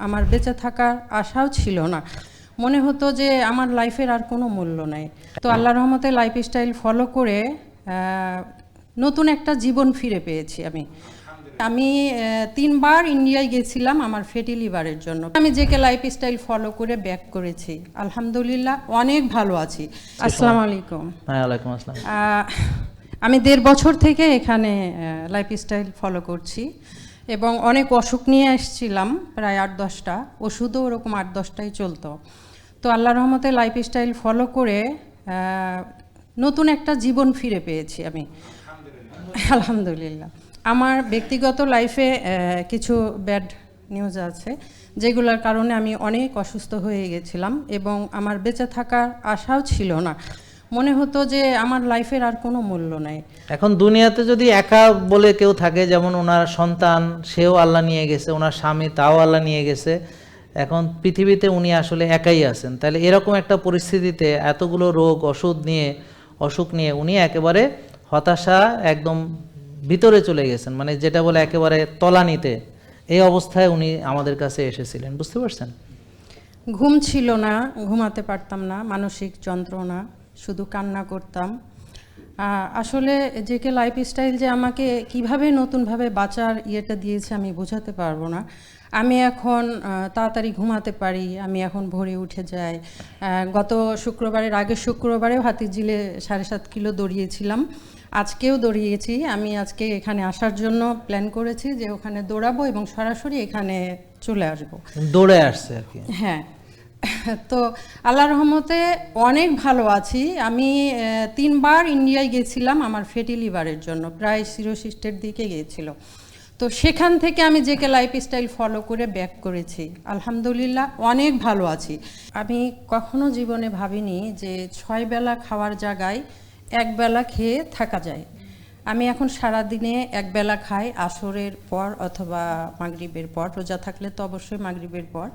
আমার বেঁচে থাকার আশাও ছিল না। মনে হতো যে আমার লাইফের আর কোনো মূল্য নাই। তো আল্লাহর রহমতে লাইফস্টাইল ফলো করে নতুন একটা জীবন ফিরে পেয়েছি আমি 3বার ইন্ডিয়ায় গেছিলাম আমার ফ্যাটি লিভারের জন্য। আমি জেকে লাইফস্টাইল ফলো করে ব্যাক করেছি, আলহামদুলিল্লাহ অনেক ভালো আছি। আসসালামু আলাইকুম। ওয়ালাইকুম আসসালাম। আমি 1.5 বছর থেকে এখানে লাইফস্টাইল ফলো করছি এবং অনেক অসুখ নিয়ে এসেছিলাম, প্রায় 8-10টা ওষুধও ওরকম 8-10টাই চলতো। তো আল্লাহর রহমতে লাইফস্টাইল ফলো করে নতুন একটা জীবন ফিরে পেয়েছি আমি, আলহামদুলিল্লাহ। আমার ব্যক্তিগত লাইফে কিছু ব্যাড নিউজ আছে, যেগুলোর কারণে আমি অনেক অসুস্থ হয়ে গেছিলাম এবং আমার বেঁচে থাকার আশাও ছিল না। মনে হতো যে আমার লাইফের আর কোনো মূল্য নাই। এখন দুনিয়াতে যদি একা বলে কেউ থাকে, যেমন ওনার সন্তান সেও আল্লাহ নিয়ে গেছে, ওনার স্বামী তাও আল্লাহ নিয়ে গেছে, এখন পৃথিবীতে উনি আসলে একাই আছেন। তাহলে এরকম একটা পরিস্থিতিতে এতগুলো রোগ অসুখ নিয়ে উনি একেবারে হতাশা একদম ভিতরে চলে গেছেন, মানে যেটা বলে একেবারে তলানিতে। এই অবস্থায় উনি আমাদের কাছে এসেছিলেন, বুঝতে পারছেন? ঘুম ছিল না, ঘুমাতে পারতাম না, মানসিক যন্ত্রণা, শুধু কান্না করতাম। আসলে জেকে লাইফস্টাইল যে আমাকে কিভাবে নতুনভাবে বাঁচার ইয়েটা দিয়েছে আমি বোঝাতে পারবো না। আমি এখন তাড়াতাড়ি ঘুমাতে পারি, আমি এখন ভোরে উঠে যাই। গত আগের শুক্রবারেও হাতিঝিলে 7.5 কিলো দৌড়িয়েছিলাম, আজকেও দৌড়িয়েছি। আমি আজকে এখানে আসার জন্য প্ল্যান করেছি যে ওখানে দৌড়াবো এবং সরাসরি এখানে চলে আসবো। দৌড়ে আসছে আর কি। হ্যাঁ, তো আল্লাহর রহমতে অনেক ভালো আছি। আমি 3বার ইন্ডিয়ায় গেছিলাম আমার ফ্যাটি লিভারের জন্য, প্রায় সিরোসিস্টের দিকে গিয়েছিল। তো সেখান থেকে আমি জেকে লাইফস্টাইল ফলো করে ব্যাক করেছি, আলহামদুলিল্লাহ অনেক ভালো আছি। আমি কখনো জীবনে ভাবিনি যে 6 বেলা খাওয়ার জায়গায় 1 বেলা খেয়ে থাকা যায়। আমি এখন সারাদিনে 1 বেলা খাই, আসরের পর অথবা মাগরিবের পর, রোজা থাকলে তো অবশ্যই মাগরিবের পর।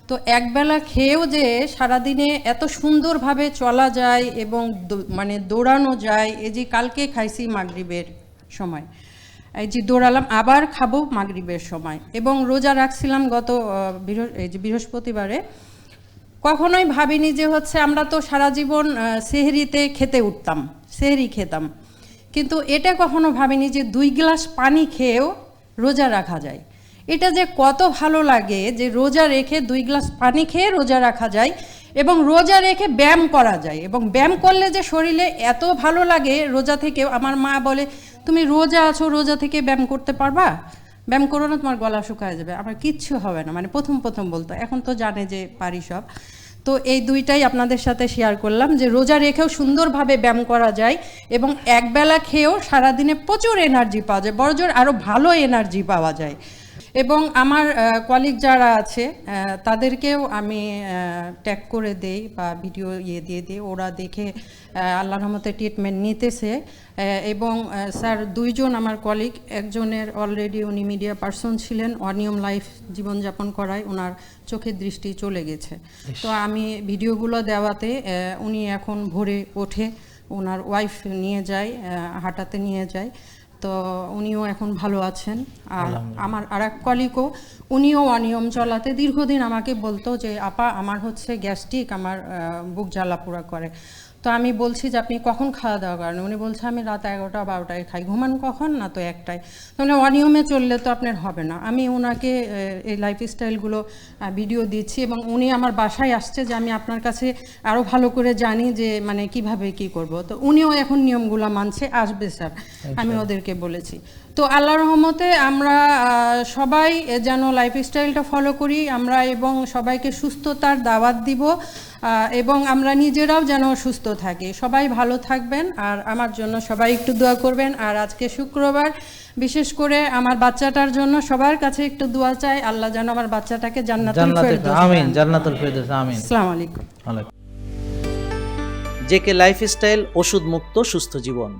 তো 1 বেলা খেয়েও যে সারাদিনে এত সুন্দরভাবে চলা যায় এবং মানে দৌড়ানো যায়। এই যে কালকে খাইছি মাগরিবের সময়, এই যে দৌড়ালাম, আবার খাবো মাগরিবের সময়, এবং রোজা রাখছিলাম গত বৃহস্পতিবারে। কখনোই ভাবিনি যে আমরা তো সারা জীবন সেহরিতে খেতে উঠতাম, সেহরি খেতাম, কিন্তু এটা কখনো ভাবিনি যে 2 গ্লাস পানি খেয়েও রোজা রাখা যায়। এটা যে কত ভালো লাগে যে রোজা রেখে 2 গ্লাস পানি খেয়ে রোজা রাখা যায় এবং রোজা রেখে ব্যায়াম করা যায়, এবং ব্যায়াম করলে যে শরীরে এত ভালো লাগে। রোজা থেকে আমার মা বলে, তুমি রোজা আছো, রোজা থেকে ব্যায়াম করতে পারবা? ব্যায়াম করো না, তোমার গলা শুকায় যাবে। আমার কিচ্ছু হবে না, মানে প্রথম বলতো, এখন তো জানে যে পারি সব। তো এই দুইটাই আপনাদের সাথে শেয়ার করলাম যে রোজা রেখেও সুন্দরভাবে ব্যায়াম করা যায় এবং 1 বেলা খেয়েও সারাদিনে প্রচুর এনার্জি পাওয়া যায়, বড়জোর আরও ভালো এনার্জি পাওয়া যায়। এবং আমার কলিগ যারা আছে তাদেরকেও আমি ট্যাগ করে দেই বা ভিডিও দিয়ে দিই, ওরা দেখে আল্লাহর রহমতে ট্রিটমেন্ট নিতেছে। এবং স্যার 2 জন আমার কলিগ, একজনের অলরেডি উনি মিডিয়া পার্সন ছিলেন, অনিয়ম লাইফ জীবনযাপন করায় ওনার চোখের দৃষ্টি চলে গেছে। তো আমি ভিডিওগুলো দেওয়াতে উনি এখন ভোরে ওঠে, ওনার ওয়াইফ নিয়ে যায়, হাঁটাতে নিয়ে যায়। তো উনিও এখন ভালো আছেন। আর আমার আরেক কলিগও, উনিও অনিয়ম চলাতে দীর্ঘদিন আমাকে বলতো যে আপা আমার গ্যাস্ট্রিক, আমার বুক জ্বালাপোড়া করে। তো আমি বলছি যে আপনি কখন খাওয়া দাওয়া করেন? উনি বলছে আমি রাত 11টা-12টায় খাই। ঘুমান কখন? না তো 1টায়। মানে অনিয়মে চললে তো আপনার হবে না। আমি ওনাকে এই লাইফস্টাইলগুলো ভিডিও দিচ্ছি এবং উনি আমার বাসায় আসছে যে আমি আপনার কাছে আরও ভালো করে জানি যে মানে কিভাবে কি করব। তো উনিও এখন নিয়মগুলো মানছে, আসবে স্যার, আমি ওদেরকে বলেছি। তো আল্লাহর রহমতে আমরা সবাই যেন লাইফস্টাইলটা ফলো করি আমরা, এবং সবাইকে সুস্থতার দাওয়াত দিব, এবং আমরা নিজেরাও যেন সুস্থ থাকি। সবাই ভালো থাকবেন, আর আমার জন্য সবাই একটু দোয়া করবেন। আর আজকে শুক্রবার, বিশেষ করে আমার বাচ্চাটার জন্য সবার কাছে একটু দোয়া চাই, আল্লাহ যেন আমার বাচ্চাটাকে জান্নাতুল ফেরদৌস, আমিন, জান্নাতুল ফেরদৌস, আমিন। আসসালামু আলাইকুম। জেকে লাইফস্টাইল, ওষুধ মুক্ত সুস্থ জীবন।